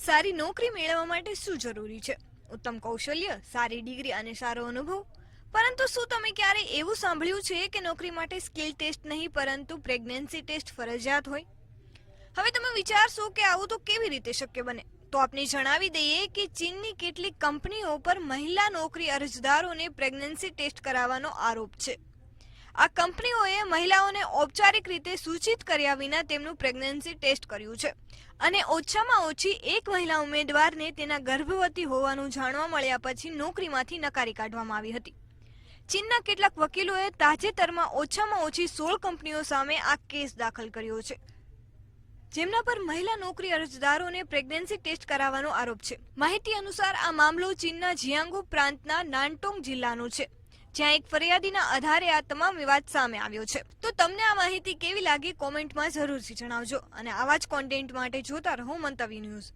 સારી નોકરી મેળવવા માટે શું જરૂરી છે? ઉત્તમ કૌશલ્ય, સારી ડિગ્રી અને સારો અનુભવ. પરંતુ શું તમે ક્યારે એવું સાંભળ્યું છે કે નોકરી માટે સ્કિલ ટેસ્ટ નહીં પરંતુ પ્રેગ્નન્સી ટેસ્ટ ફરજિયાત હોય? હવે તમે વિચારશો કે આવું તો કેવી રીતે શક્ય બને? તો આપણે જણાવી દઈએ કે ચીનની કેટલીક કંપનીઓ પર મહિલા નોકરી અરજદારોને પ્રેગ્નન્સી ટેસ્ટ કરાવવાનો આરોપ છે. આ કંપનીઓએ મહિલાઓને ઔપચારિક રીતે સૂચિત કર્યા વિના તેમનું પ્રેગ્નન્સી ટેસ્ટ કર્યું છે અને ઓછામાં ઓછી એક મહિલા ઉમેદવારને તેના ગર્ભવતી હોવાનું જાણવા મળ્યા પછી નોકરીમાંથી નકારી કાઢવામાં આવી હતી. ચીનના કેટલાક વકીલોએ તાજેતરમાં ઓછામાં ઓછી 16 કંપનીઓ સામે આ કેસ દાખલ કર્યો છે, જેમના પર મહિલા નોકરી અરજદારોને પ્રેગ્નન્સી ટેસ્ટ કરાવવાનો આરોપ છે. માહિતી અનુસાર આ મામલો ચીનના જિયાંગુ પ્રાંતના નાનટોંગ જિલ્લાનો છે, જ્યાં એક ફરિયાદીના આધારે આ તમામ વિવાદ સામે આવ્યો છે. તો તમને આ માહિતી કેવી લાગી કોમેન્ટમાં જરૂરથી જણાવજો અને આવા જ કોન્ટેન્ટ માટે જોતા રહો મંતવ્ય ન્યૂઝ.